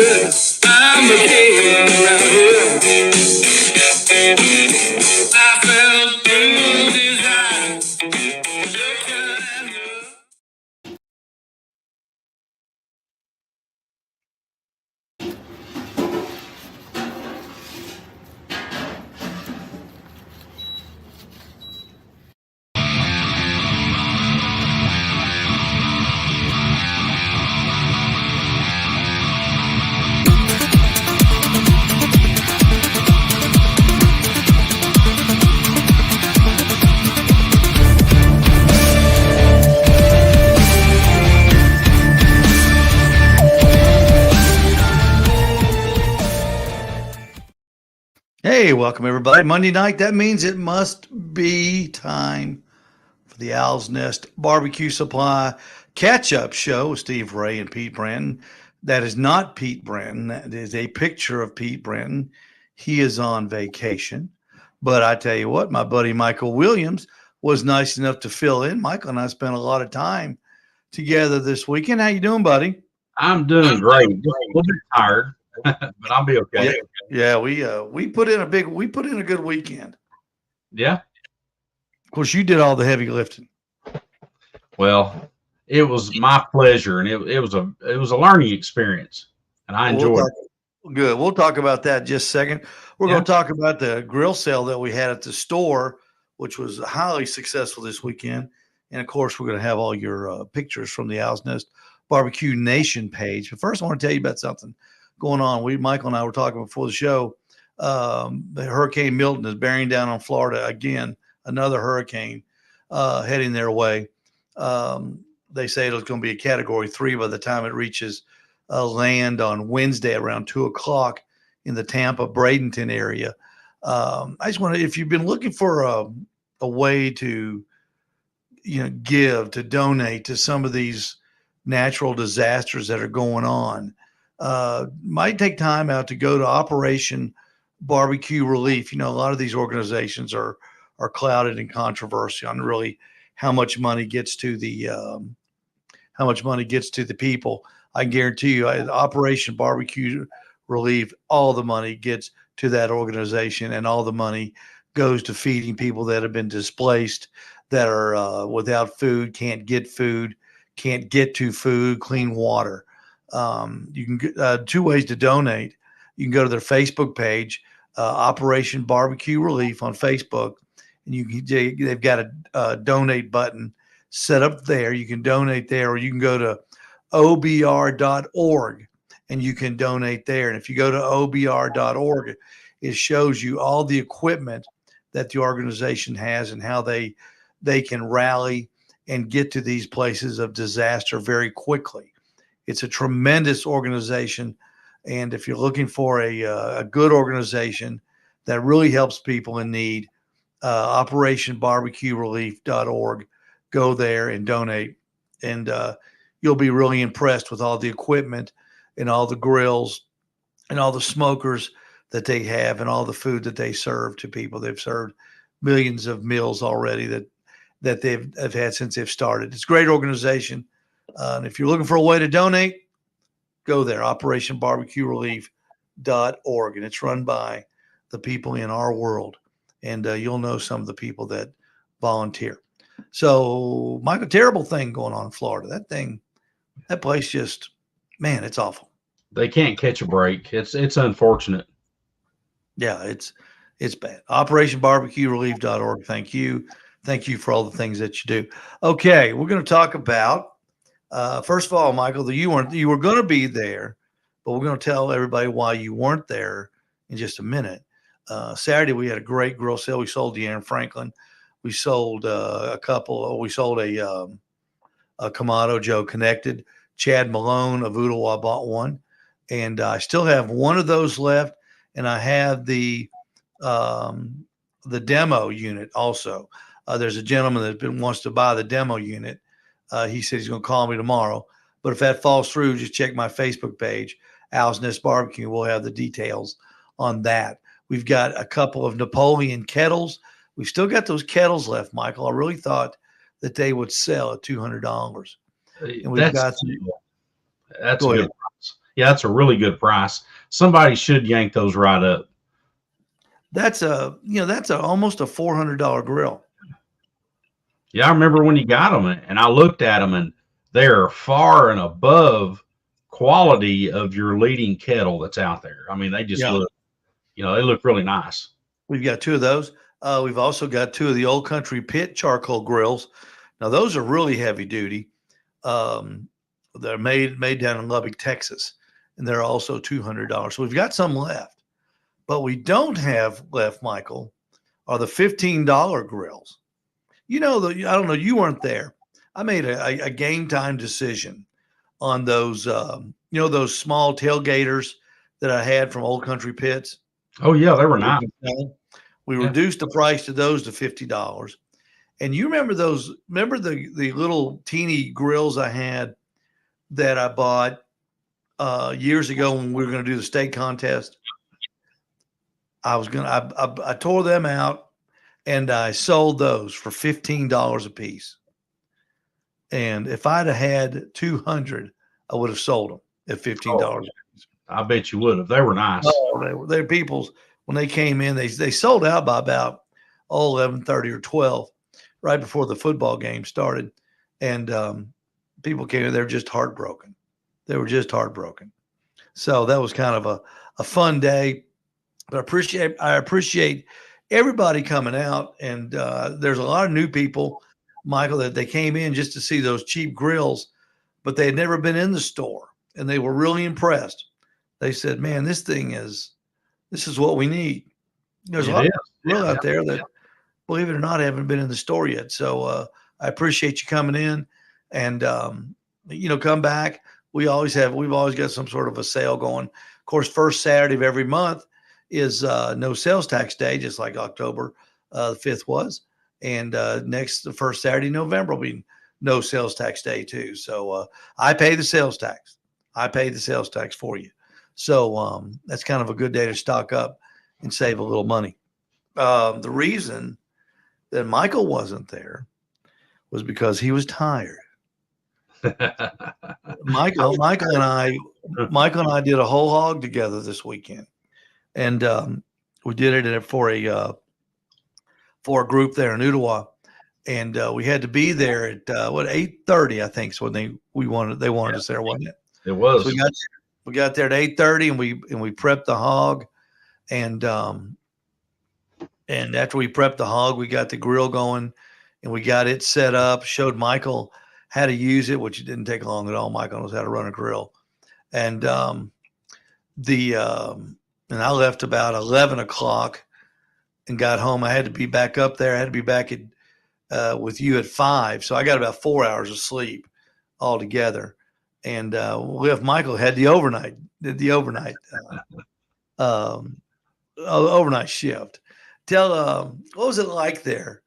I'm a king around here. I felt through this high. Hey, welcome everybody. Monday night, that means it must be time for the Owl's Nest Barbecue Supply catch-up show with Steve Ray and Pete Branton. That is not Pete Branton. That is a picture of Pete Branton. He is on vacation. But I tell you what, my buddy Michael Williams was nice enough to fill in. Michael and I spent a lot of time together this weekend. How you doing, buddy? I'm doing great. Just a little bit tired, but I'll be okay. Yeah, we put in a good weekend. Yeah. Of course, you did all the heavy lifting. Well, it was my pleasure, and it was a learning experience, and I enjoyed it. Good. We'll talk about that in just a second. We're Yeah. going to talk about the grill sale that we had at the store, which was highly successful this weekend. And of course, we're going to have all your pictures from the Owl's Nest Barbecue Nation page. But first, I want to tell you about something going on. Michael and I were talking before the show. The Hurricane Milton is bearing down on Florida again. Another hurricane heading their way. They say it's going to be a Category 3 by the time it reaches land on Wednesday around 2:00 in the Tampa Bradenton area. I just want to, if you've been looking for a way to, donate to some of these natural disasters that are going on, might take time out to go to Operation Barbecue Relief. A lot of these organizations are clouded in controversy on really how much money gets to the people. I guarantee you, Operation Barbecue Relief, all the money gets to that organization, and all the money goes to feeding people that have been displaced, that are without food, can't get to food, clean water. You can two ways to donate. You can go to their Facebook page, Operation Barbecue Relief on Facebook, and they've got a donate button set up there. You can donate there, or you can go to obr.org and you can donate there. And if you go to obr.org, it shows you all the equipment that the organization has and how they can rally and get to these places of disaster very quickly. It's a tremendous organization. And if you're looking for a good organization that really helps people in need, operationbarbecuerelief.org, go there and donate. And you'll be really impressed with all the equipment and all the grills and all the smokers that they have and all the food that they serve to people. They've served millions of meals already that they've had since they've started. It's a great organization. And if you're looking for a way to donate, go there, operationbarbecuerelief.org. And it's run by the people in our world. And you'll know some of the people that volunteer. So, Michael, terrible thing going on in Florida. That place just, man, it's awful. They can't catch a break. It's unfortunate. Yeah, it's bad. OperationBarbecueRelief.org. Thank you. Thank you for all the things that you do. Okay, we're going to talk about, first of all, Michael, you were going to be there, but we're going to tell everybody why you weren't there in just a minute. Saturday, we had a great grill sale. We sold the Aaron Franklin. We sold we sold a Kamado Joe Connected. Chad Malone of Ooltewah bought one. And I still have one of those left. And I have the demo unit also. There's a gentleman that wants to buy the demo unit. He said he's going to call me tomorrow. But if that falls through, just check my Facebook page, Owl's Nest Barbecue. We'll have the details on that. We've got a couple of Napoleon kettles. We've still got those kettles left, Michael. I really thought that they would sell at $200. And we've got that's a good price. Yeah, that's a really good price. Somebody should yank those right up. That's almost a $400 grill. Yeah, I remember when you got them, and I looked at them, and they're far and above quality of your leading kettle that's out there. I mean, they just Yeah. look, they look really nice. We've got two of those. We've also got two of the Old Country Pit charcoal grills. Now those are really heavy duty. Um, they're made down in Lubbock, Texas, and they're also $200. So we've got some left, but we don't have left, Michael, are the $15 grills. I don't know, you weren't there. I made a game time decision on those, those small tailgaters that I had from Old Country Pits. Oh yeah, they were nice. We Yeah. reduced the price to those to $50. And you remember those? Remember the little teeny grills I had that I bought years ago when we were going to do the steak contest? I tore them out and I sold those for $15 a piece. And if I'd have had 200, I would have sold them at $15. I bet you would have. They were nice. Oh, they people's when they came in, they sold out by about 11:30 or 12, right before the football game started, and people came in. They were just heartbroken. They were just heartbroken. So that was kind of a fun day. But I appreciate everybody coming out, and there's a lot of new people, Michael, that they came in just to see those cheap grills, but they had never been in the store, and they were really impressed. They said, "Man, this is what we need." There's a lot of people out there that, believe it or not, haven't been in the store yet. So I appreciate you coming in, and come back. We've always got some sort of a sale going. Of course, first Saturday of every month is no sales tax day, just like October the 5th was. And the first Saturday in November will be no sales tax day too. So I pay the sales tax. I pay the sales tax for you. So that's kind of a good day to stock up and save a little money. The reason that Michael wasn't there was because he was tired. Michael and I did a whole hog together this weekend, and we did it for a group there in Ottawa, and we had to be there at 8:30, I think, is when they wanted us there, wasn't it? It was. So we got there at 8:30, and we prepped the hog, and after we prepped the hog, we got the grill going, and we got it set up. Showed Michael how to use it, which it didn't take long at all. Michael knows how to run a grill, and and I left about 11 o'clock and got home. I had to be back up there. I had to be back with you at 5, so I got about 4 hours of sleep altogether. And Michael did the overnight overnight shift. Tell what was it like there,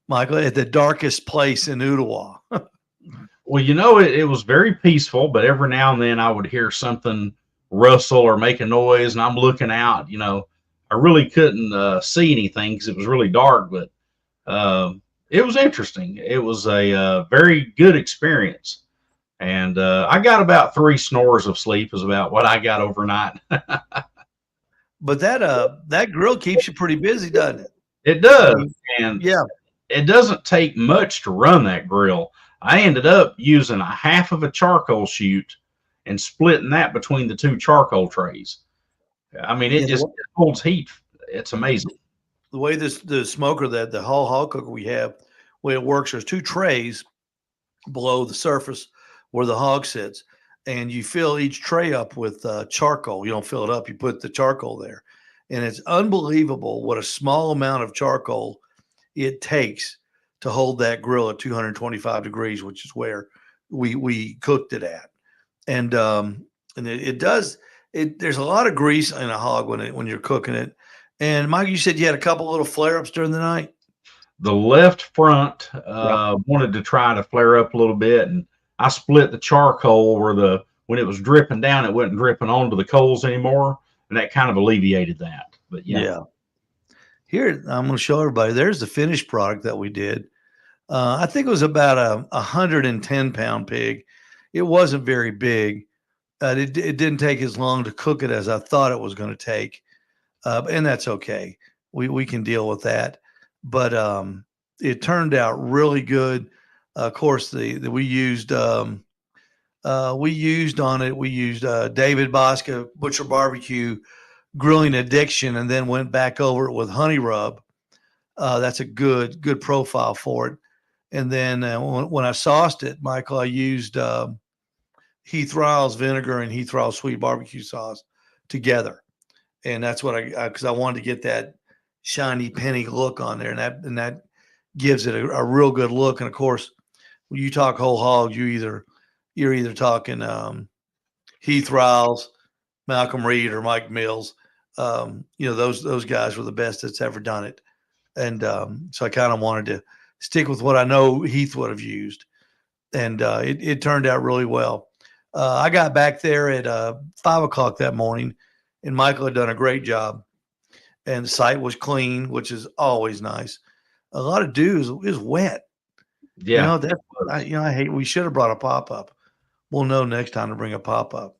Michael, at the darkest place in Ottawa? Well, it was very peaceful, but every now and then I would hear something rustle or make a noise, and I'm looking out. I really couldn't see anything because it was really dark, but it was interesting. It was a very good experience. And I got about 3 snores of sleep is about what I got overnight. But that grill keeps you pretty busy, doesn't it? It does. And yeah, it doesn't take much to run that grill. I ended up using a half of a charcoal chute and splitting that between the 2 charcoal trays. I mean, it holds heat. It's amazing. The way the smoker, the Whole Hog cooker we have, the way it works, there's 2 trays below the surface where the hog sits, and you fill each tray up with charcoal. You don't fill it up, you put the charcoal there. And it's unbelievable what a small amount of charcoal it takes to hold that grill at 225 degrees, which is where we cooked it at. And it does, there's a lot of grease in a hog when you're cooking it. And Mike, you said you had a couple little flare-ups during the night? The left front wanted to try to flare up a little bit, and I split the charcoal where when it was dripping down, it wasn't dripping onto the coals anymore, and that kind of alleviated that. But yeah. Here, I'm going to show everybody. There's the finished product that we did. I think it was about a 110-pound pig. It wasn't very big, It didn't take as long to cook it as I thought it was going to take, and that's okay. We can deal with that. But it turned out really good. Of course, the we used on it. We used David Bosca Butcher Barbecue Grilling Addiction, and then went back over it with Honey Rub. That's a good profile for it. And then when I sauced it, Michael, I used Heath Riles vinegar and Heath Riles sweet barbecue sauce together, and that's what I because I wanted to get that shiny penny look on there, and that gives it a real good look. And of course, when you talk whole hog, you're either talking Heath Riles, Malcolm Reed, or Mike Mills. Those guys were the best that's ever done it, and so I kind of wanted to stick with what I know Heath would have used, and it turned out really well. I got back there at 5 o'clock that morning, and Michael had done a great job, and the site was clean, which is always nice. A lot of dew is wet. Yeah. I hate. We should have brought a pop up. We'll know next time to bring a pop up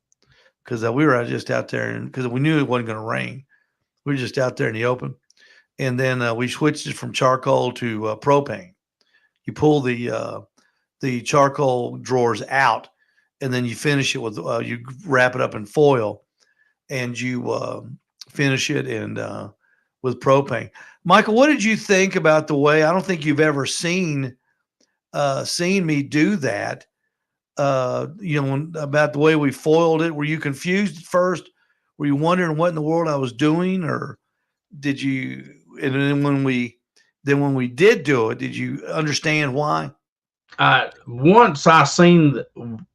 because we were just out there, and because we knew it wasn't going to rain, we were just out there in the open, and then we switched it from charcoal to propane. You pull the charcoal drawers out, and then you finish it with you wrap it up in foil, and you finish it and with propane. Michael, what did you think about the way? I don't think you've ever seen me do that. About the way we foiled it. Were you confused at first? Were you wondering what in the world I was doing, or did you? And then when we did do it, did you understand why? Once I seen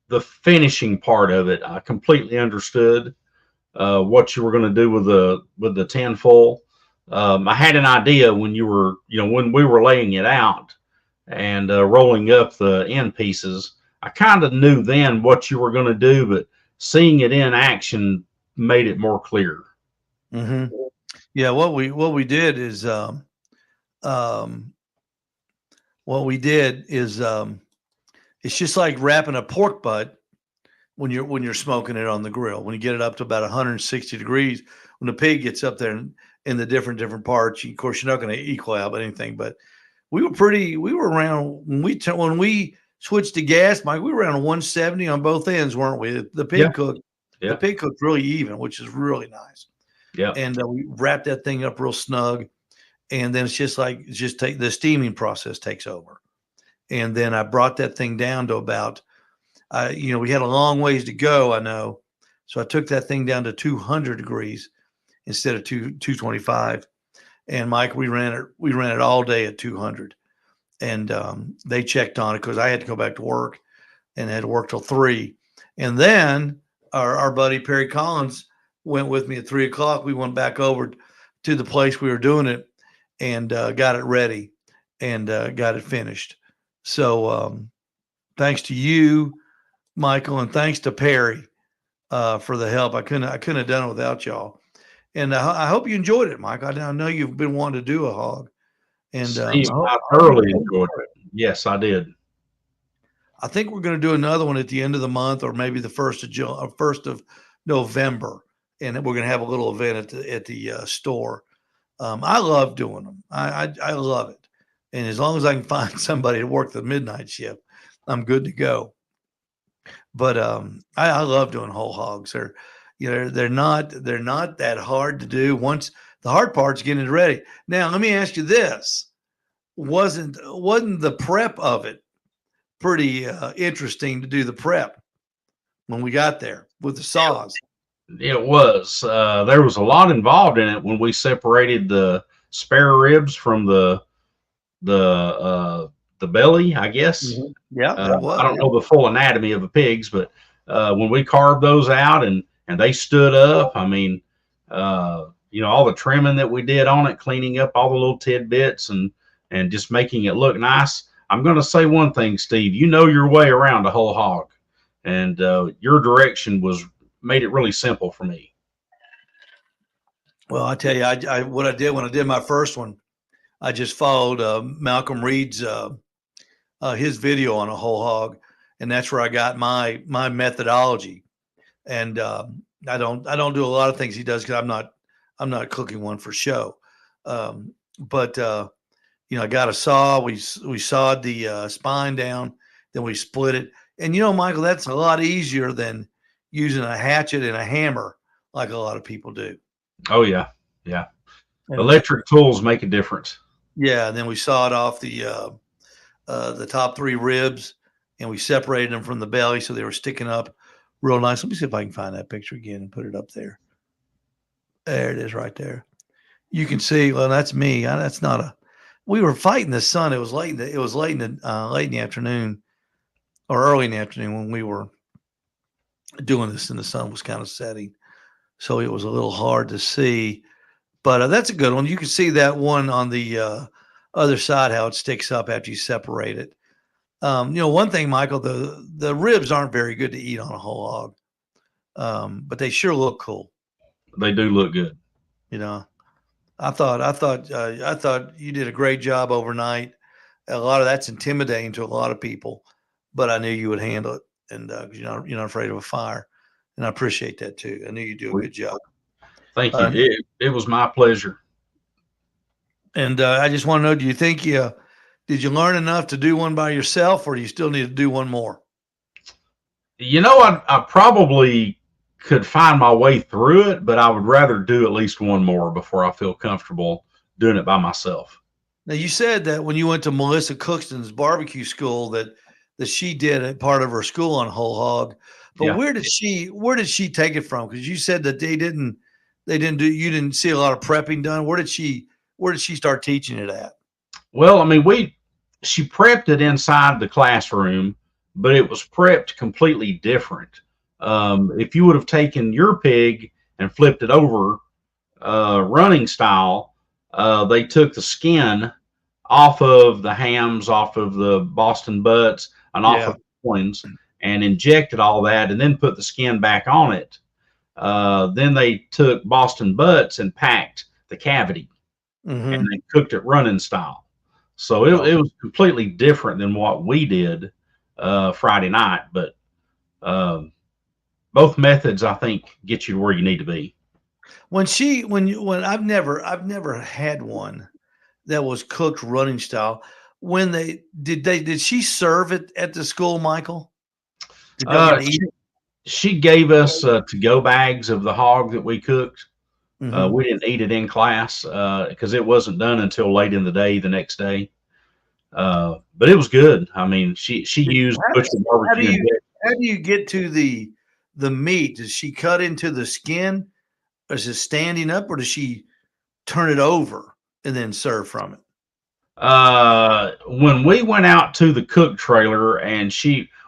the finishing part of it, I completely understood what you were going to do with the tinfoil. I had an idea when when we were laying it out and rolling up the end pieces. I kind of knew then what you were going to do, but seeing it in action made it more clear. Mm-hmm. Yeah, what we did is um, it's just like wrapping a pork butt when you're smoking it on the grill. When you get it up to about 160 degrees, when the pig gets up there in the different parts, of course you're not going to equal out anything. But we were around when we switched to gas, Mike. We were around 170 on both ends, weren't we? The pig cooked really even, which is really nice. Yeah, and we wrapped that thing up real snug, and then take the steaming process takes over, and then I brought that thing down to about we had a long ways to go, I know, so I took that thing down to 200 degrees instead of 225. And Mike, we ran it all day at 200, and they checked on it because I had to go back to work and had to work till 3. And then our buddy Perry Collins went with me at 3 o'clock. We went back over to the place we were doing it and got it ready and got it finished. So thanks to you, Michael, and thanks to Perry for the help. I couldn't have done it without y'all. And I hope you enjoyed it, Mike. I know you've been wanting to do a hog, and Steve, I thoroughly enjoyed it. Yes, I did. I think we're going to do another one at the end of the month, or maybe the 1st of November, and we're going to have a little event at the store. I love doing them. I love it, and as long as I can find somebody to work the midnight shift, I'm good to go. But I love doing whole hogs. They're not that hard to do. Once the hard part's getting it ready. Now let me ask you this: wasn't the prep of it pretty interesting to do the prep when we got there with the saws? It was. There was a lot involved in it when we separated the spare ribs from the belly, I guess. Mm-hmm. Yeah, I don't know the full anatomy of the pigs, but when we carved those out and they stood up, I mean, all the trimming that we did on it, cleaning up all the little tidbits and just making it look nice. I'm going to say one thing, Steve. You know your way around a whole hog, and your direction made it really simple for me. Well, I tell you, what I did when I did my first one, I just followed Malcolm Reed's his video on a whole hog, and that's where I got my methodology. And I don't do a lot of things he does because I'm not cooking one for show. But I got a saw. We sawed the spine down, then we split it. And Michael, that's a lot easier than using a hatchet and a hammer like a lot of people do. Oh yeah, yeah. And Electric tools make a difference. yeah, and then we sawed off the top three ribs, and we separated them from the belly so they were sticking up real nice. Let me see if I can find that picture again and put it up there. There it is, right there. You can see. Well, that's me. That's not a. We were fighting the sun. It was late. It was late in the afternoon or early in the afternoon when we were doing this, and the sun was kind of setting, so it was a little hard to see. But that's a good one. You can see that one on the other side how it sticks up after you separate it. One thing, Michael, the ribs aren't very good to eat on a whole hog, but they sure look cool. They do look good. You know, I thought you did a great job overnight. A lot of that's intimidating to a lot of people, but I knew you would handle it, and 'cause you're not afraid of a fire, and I appreciate that too. I knew you do a We, good job. thank you. Uh, It was my pleasure. and I just want to know: do you think you did you learn enough to do one by yourself, or do you still need to do one more? I probably could find my way through it, but I would rather do at least one more before I feel comfortable doing it by myself. Now you said that when you went to Melissa Cookston's barbecue school that she did a part of her school on whole hog, but Yeah. where did she take it from? Because you said that they didn't do you didn't see a lot of prepping done. Where did she start teaching it at? Well, I mean, she prepped it inside the classroom, but it was prepped completely different. If you would have taken your pig and flipped it over running style, they took the skin off of the hams, off of the Boston butts, and off Yeah. of the loins, and injected all that, and then put the skin back on it. Then they took Boston butts and packed the cavity, and Mm-hmm. they cooked it running style. So it was completely different than what we did Friday night, but um, both methods I think get you to where you need to be. When I've never had one that was cooked running style. When did she serve it at the school, Michael? Did y'all get Uh, to eat it? she gave us to-go bags of the hog that we cooked. Mm-hmm. We didn't eat it in class because it wasn't done until late in the day the next day. But it was good. I mean, she used butcher How do barbecue. you how do you get to the meat? Does she cut into the skin? Or is it standing up, or does she turn it over and then serve from it? When we went out to the cook trailer and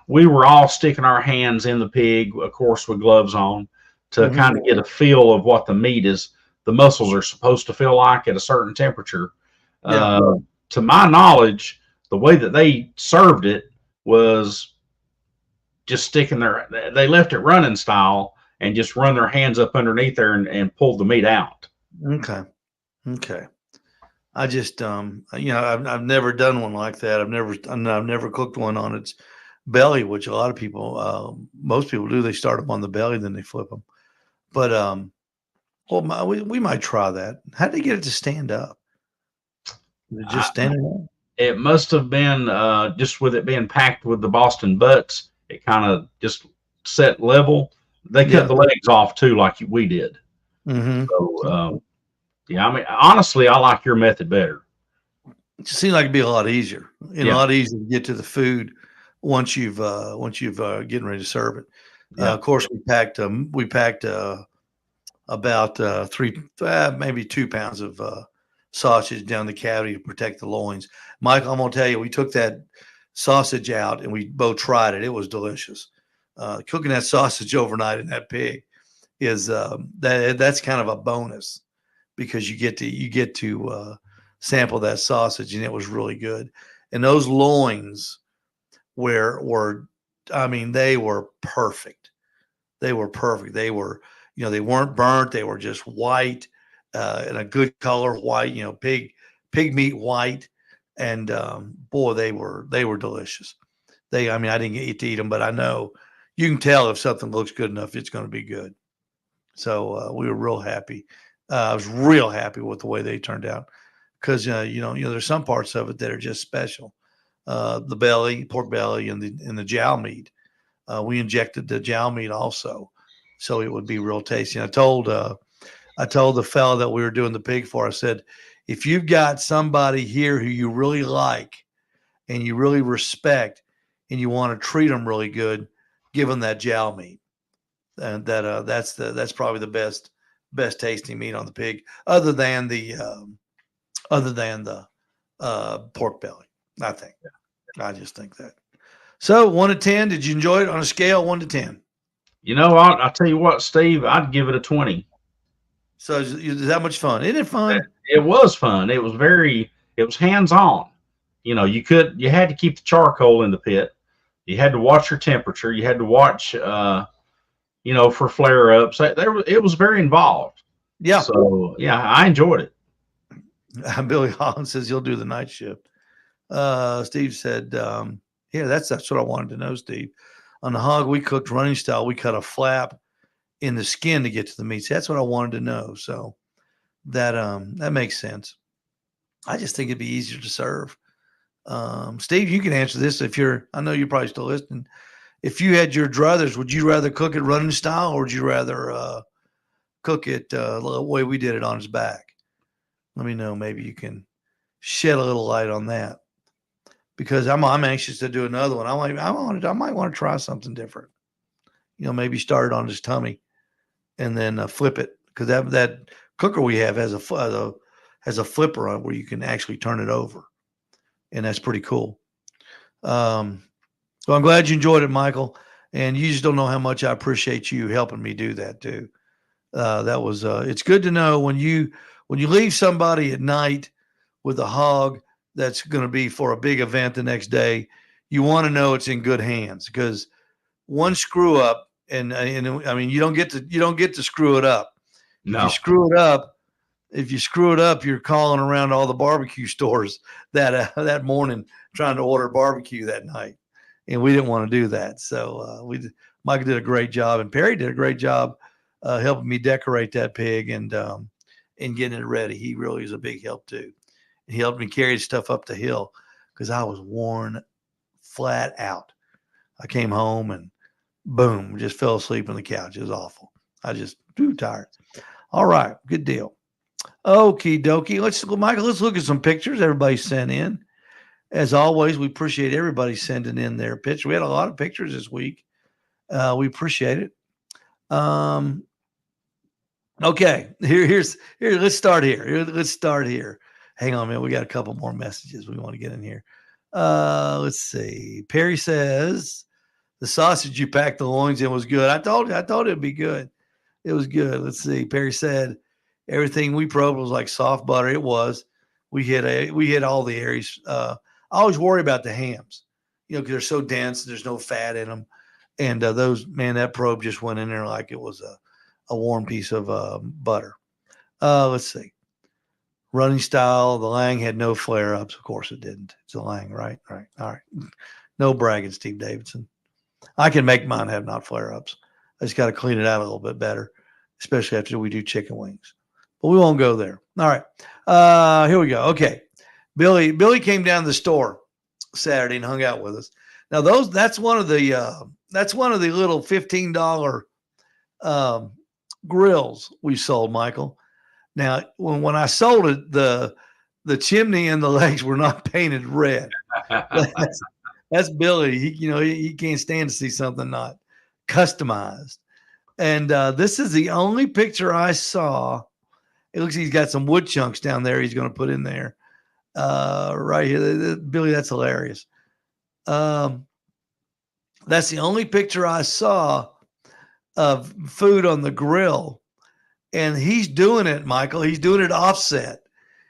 we were all sticking our hands in the pig, of course, with gloves on to Mm-hmm. kind of get a feel of what the meat is, the muscles are supposed to feel like at a certain temperature. Yeah. To my knowledge, the way that they served it was just they left it running style and just run their hands up underneath there and pulled the meat out. Okay. Okay. I just I've never done one like that. I've never cooked one on its belly, which a lot of people most people do. They start them on the belly, then they flip them. But we might try that. How did they get it to stand up? Did it just I, standing up? it must have been just with it being packed with the Boston butts, it kind of just set level. They cut Yeah. the legs off too, like we did. Mm-hmm. So, yeah, I mean, honestly, I like your method better. It just seemed like it'd be a lot easier and a Yeah, lot easier to get to the food once you've getting ready to serve it. yeah, Of course, we packed about three, maybe 2 pounds of sausage down the cavity to protect the loins. Michael, I'm gonna tell you, we took that sausage out and we both tried it. It was delicious. Cooking that sausage overnight in that pig is that's kind of a bonus because you get to sample that sausage and it was really good. And those loins were I mean they were perfect. They were perfect. They weren't burnt. They were just white and a good color white. Pig meat white, and boy, they were delicious. I mean, I didn't get to eat them, but I know, you can tell if something looks good enough, it's going to be good. So we were real happy. I was real happy with the way they turned out because there's some parts of it that are just special. The belly, pork belly, and the jowl meat. We injected the jowl meat also, so it would be real tasty. And I told the fellow that we were doing the pig for, I said, if you've got somebody here who you really like and you really respect and you want to treat them really good, give them that jowl meat. And that's probably the best tasting meat on the pig, other than the pork belly. I think. I just think that. So 1 to 10, did you enjoy it on a scale 1 to 10? I'll tell you what, Steve, I'd give it a 20. So is that much fun? Isn't it fun? It was fun. It was hands-on. You had to keep the charcoal in the pit. You had to watch your temperature. You had to watch, for flare-ups. It was very involved. Yeah. So, yeah, I enjoyed it. Billy Holland says he'll do the night shift. Steve said, yeah, that's what I wanted to know, Steve. On the hog, we cooked running style. We cut a flap in the skin to get to the meats. That's what I wanted to know. So that makes sense. I just think it'd be easier to serve. Steve, you can answer this I know you're probably still listening. If you had your druthers, would you rather cook it running style or would you rather cook it the way we did it on his back? Let me know. Maybe you can shed a little light on that, because I'm anxious to do another one. I might want to try something different. Maybe start it on his tummy and then flip it, because that cooker we have has a flipper on it where you can actually turn it over, and that's pretty cool. So I'm glad you enjoyed it, Michael, and you just don't know how much I appreciate you helping me do that too. It's good to know when you leave somebody at night with a hog that's going to be for a big event the next day, you want to know it's in good hands, because one screw up, and I mean, you don't get to screw it up. No. If you screw it up, you're calling around all the barbecue stores that morning trying to order barbecue that night, and we didn't want to do that. So Michael did a great job, and Perry did a great job helping me decorate that pig and getting it ready. He really is a big help too. He helped me carry stuff up the hill because I was worn flat out. I came home and boom, just fell asleep on the couch. It was awful. I just too tired. All right, good deal. Okie dokie. Michael, let's look at some pictures everybody sent in. As always, we appreciate everybody sending in their pictures. We had a lot of pictures this week. We appreciate it. Okay, here. Let's start here. Hang on, man. We got a couple more messages we want to get in here. Let's see. Perry says the sausage you packed the loins in was good. I told it'd be good. It was good. Let's see. Perry said everything we probed was like soft butter. It was. We hit all the areas. I always worry about the hams, because they're so dense. There's no fat in them, and that probe just went in there like it was a warm piece of butter. Let's see. Running style, the Lang had no flare-ups. Of course it didn't. It's a Lang, right? Right. All right. No bragging, Steve Davidson. I can make mine have not flare-ups. I just got to clean it out a little bit better, especially after we do chicken wings. But we won't go there. All right. Here we go. Okay. Billy came down to the store Saturday and hung out with us. Now that's one of the little $15 grills we sold, Michael. Now, when I sold it, the chimney and the legs were not painted red. That's Billy. He can't stand to see something not customized. And this is the only picture I saw. It looks like he's got some wood chunks down there he's going to put in there. Right here. Billy, that's hilarious. That's the only picture I saw of food on the grill. And he's doing it, Michael. He's doing it offset.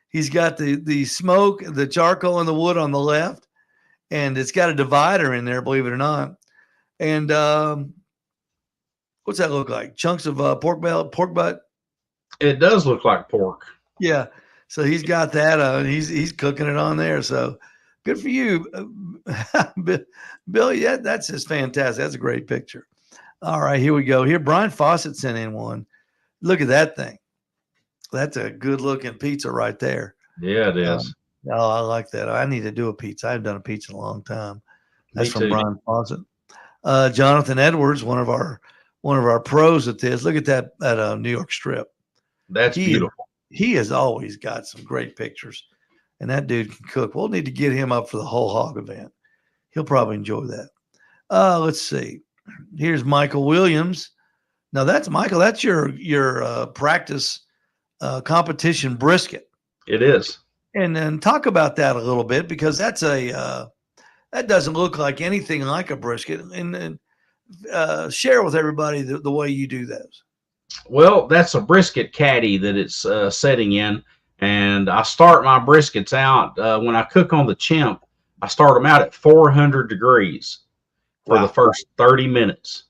He's got the smoke, the charcoal, and the wood on the left, and it's got a divider in there, believe it or not. And what's that look like? Chunks of pork butt. It does look like pork. Yeah. So he's got that. He's cooking it on there. So good for you, Billy. Yeah, that's just fantastic. That's a great picture. All right, here we go. Here, Brian Fawcett sent in one. Look at that thing. That's a good looking pizza right there. Yeah, it is. Oh, I like that. I need to do a pizza. I haven't done a pizza in a long time. That's Me from too. Brian Fawcett. Jonathan Edwards, one of our pros at this. Look at that at New York Strip. That's beautiful. He has always got some great pictures, and that dude can cook. We'll need to get him up for the Whole Hog event. He'll probably enjoy that. Let's see. Here's Michael Williams. Now that's Michael. That's your practice competition brisket. It is. And then talk about that a little bit, because that's that doesn't look like anything like a brisket. And share with everybody the way you do those. Well, that's a brisket caddy that it's setting in. And I start my briskets out when I cook on the chimp. I start them out at 400 degrees for the first 30 minutes.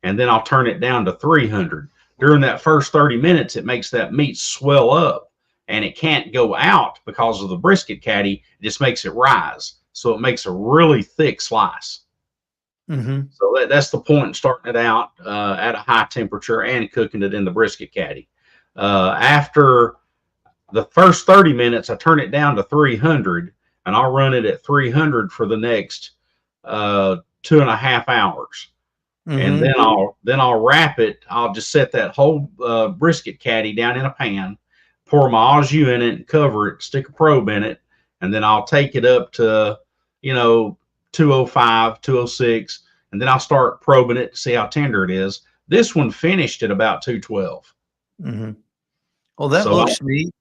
And then I'll turn it down to 300. During that first 30 minutes, it makes that meat swell up, and it can't go out because of the brisket caddy. It just makes it rise. So it makes a really thick slice. Mm-hmm. So that's the point in starting it out at a high temperature and cooking it in the brisket caddy. After the first 30 minutes, I turn it down to 300, and I'll run it at 300 for the next 2.5 hours. Mm-hmm. And then I'll wrap it. I'll just set that whole brisket caddy down in a pan, pour my au jus in it, and cover it, stick a probe in it, and then I'll take it up to 205, 206, and then I'll start probing it to see how tender it is. This one finished at about 212. Mm-hmm. Well, that looks neat.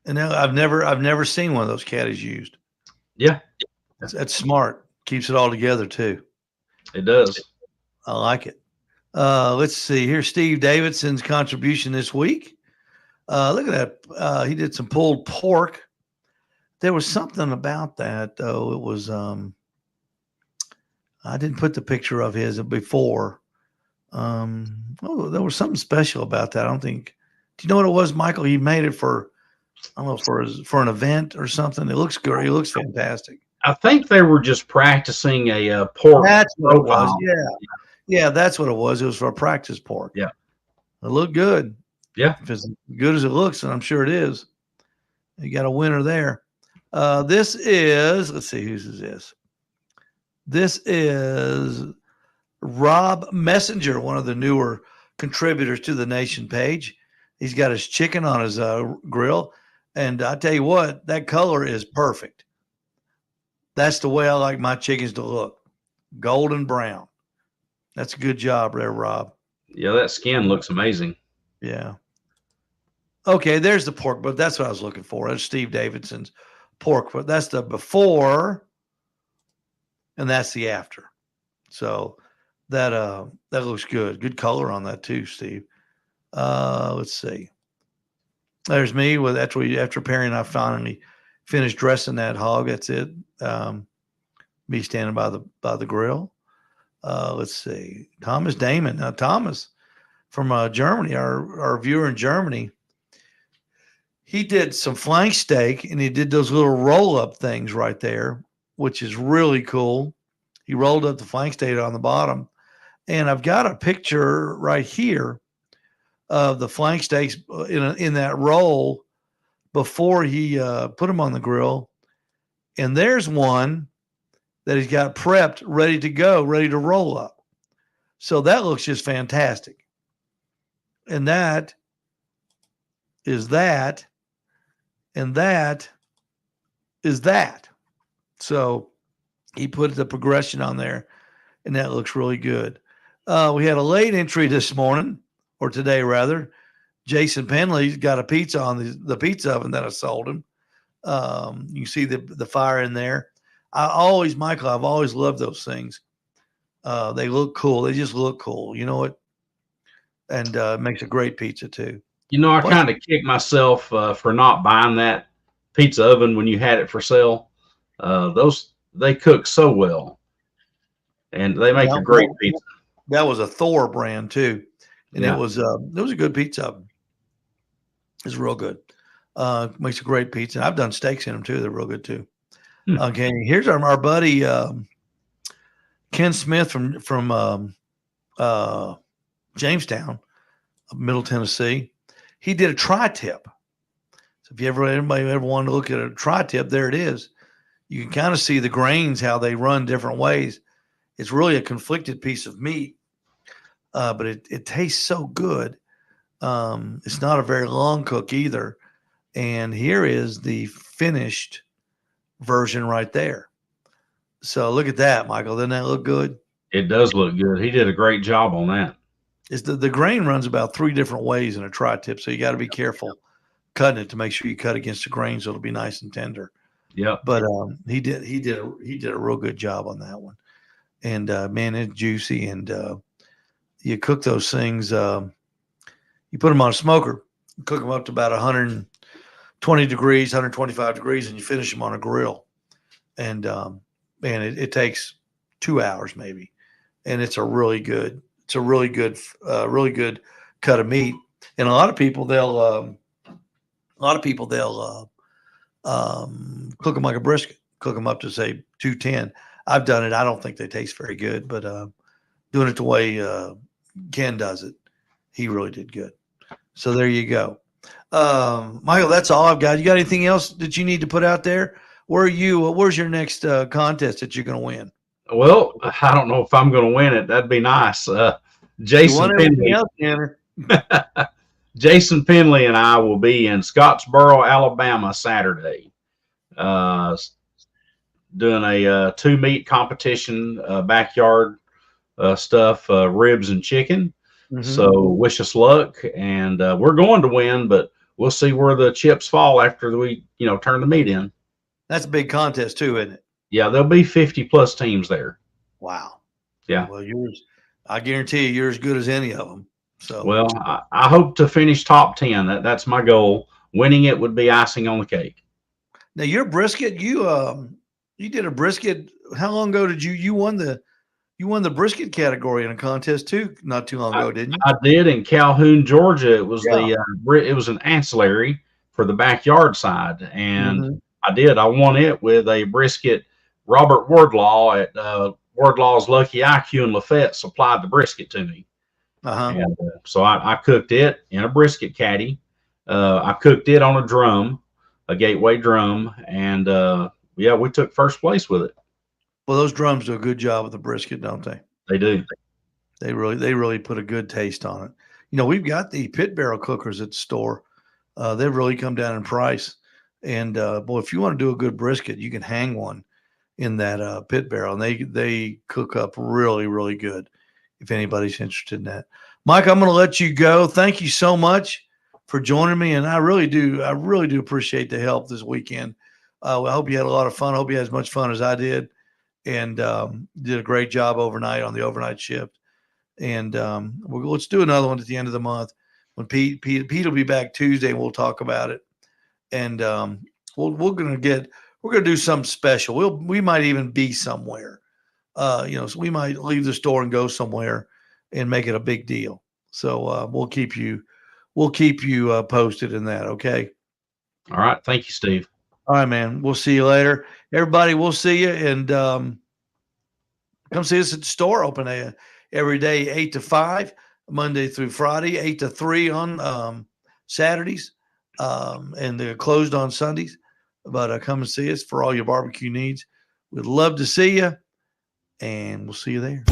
And I've never seen one of those caddies used. Yeah, that's smart. Keeps it all together too. It does. I like it. Let's see. Here's Steve Davidson's contribution this week. Look at that. He did some pulled pork. There was something about that, though. It was I didn't put the picture of his before. There was something special about that. I don't think. Do you know what it was, Michael? He made it for, I don't know, for an event or something. It looks good. He looks fantastic. I think they were just practicing a pork. That's what it was. Yeah. Yeah, that's what it was. It was for a practice pork. Yeah. It looked good. Yeah. If it's good as it looks, and I'm sure it is, you got a winner there. This is, let's see, whose is this? This is Rob Messenger, one of the newer contributors to the Nation page. He's got his chicken on his grill. And I tell you what, that color is perfect. That's the way I like my chickens to look. Golden brown. That's a good job there, Rob. Yeah, that skin looks amazing. Yeah. Okay, there's the pork, but that's what I was looking for. That's Steve Davidson's pork, but that's the before, and that's the after. So that looks good. Good color on that too, Steve. Let's see. There's me with after Perry and I finally finished dressing that hog. That's it. Me standing by the grill. Let's see. Thomas Damon. Now Thomas from Germany, our viewer in Germany, he did some flank steak, and he did those little roll-up things right there, which is really cool. He rolled up the flank steak on the bottom. And I've got a picture right here of the flank steaks in that roll before he put them on the grill. And there's one that he's got prepped, ready to go, ready to roll up. So that looks just fantastic. And that is that. And that is that. So he put the progression on there, and that looks really good. We had a late entry this morning, or today rather. Jason Penley's got a pizza on the pizza oven that I sold him. You see the fire in there. Michael, I've always loved those things. They look cool. They just look cool. You know what? And it makes a great pizza too. I kind of kicked myself for not buying that pizza oven when you had it for sale. They cook so well, and they make a great pizza. That was a Thor brand too, and it was a good pizza oven. It's real good. Makes a great pizza. And I've done steaks in them too. They're real good too. Okay, here's our buddy Ken Smith from Jamestown, Middle Tennessee. He did a tri-tip. So if anybody ever wanted to look at a tri-tip, there it is. You can kind of see the grains, how they run different ways. It's really a conflicted piece of meat, but it tastes so good. It's not a very long cook either. And here is the finished version right there. So look at that, Michael. Doesn't that look good? It does look good. He did a great job on that. Is the grain runs about 3 different ways in a tri-tip, so you got to be careful cutting it to make sure you cut against the grain so it'll be nice and tender. Yeah, But he did a real good job on that one. And man, it's juicy. And you cook those things. You put them on a smoker, cook them up to about 120 degrees, 125 degrees, and you finish them on a grill. And man, it takes 2 hours maybe, and it's a really good cut of meat. And a lot of people they'll cook them like a brisket, cook them up to say 210. I've done it. I don't think they taste very good, but doing it the way Ken does it, he really did good. So there you go. Michael, that's all I've got. You got anything else that you need to put out there? Where are you? Where's your next contest that you're going to win? Well, I don't know if I'm going to win it. That'd be nice. Jason Penley. Jason Penley and I will be in Scottsboro, Alabama, Saturday, doing a 2-meat competition, backyard stuff, ribs and chicken. Mm-hmm. So wish us luck, and we're going to win, but we'll see where the chips fall after we, turn the meat in. That's a big contest too, isn't it? Yeah, there'll be 50+ teams there. Wow. Yeah. Well, I guarantee you're as good as any of them. So. Well, I hope to finish top 10. That's my goal. Winning it would be icing on the cake. Now your brisket, you did a brisket. How long ago did you won the brisket category in a contest too? Not too long ago, didn't you? I did in Calhoun, Georgia. It was it was an ancillary for the backyard side, and I won it with a brisket. Robert Wardlaw at Wardlaw's Lucky IQ in Lafayette supplied the brisket to me. And so I cooked it in a brisket caddy. I cooked it on a drum, a Gateway drum, and we took first place with it. Well, those drums do a good job with the brisket, don't they? They do. They really put a good taste on it. We've got the pit barrel cookers at the store. They've really come down in price. And boy, if you want to do a good brisket, you can hang one in that pit barrel, and they cook up really, really good. If anybody's interested in that, Mike, I'm going to let you go. Thank you so much for joining me, and I really do appreciate the help this weekend. I hope you had a lot of fun. I hope you had as much fun as I did, and did a great job overnight on the overnight shift. And let's do another one at the end of the month when Pete will be back Tuesday, and we'll talk about it. And we're going to do something special. We might even be somewhere. So we might leave the store and go somewhere and make it a big deal. So we'll keep you posted in that. Okay. All right. Thank you, Steve. All right, man. We'll see you later. Everybody, we'll see you. And come see us at the store, open every day, 8 to 5, Monday through Friday, 8 to 3 on Saturdays. And they're closed on Sundays. But come and see us for all your barbecue needs. We'd love to see you. And we'll see you there.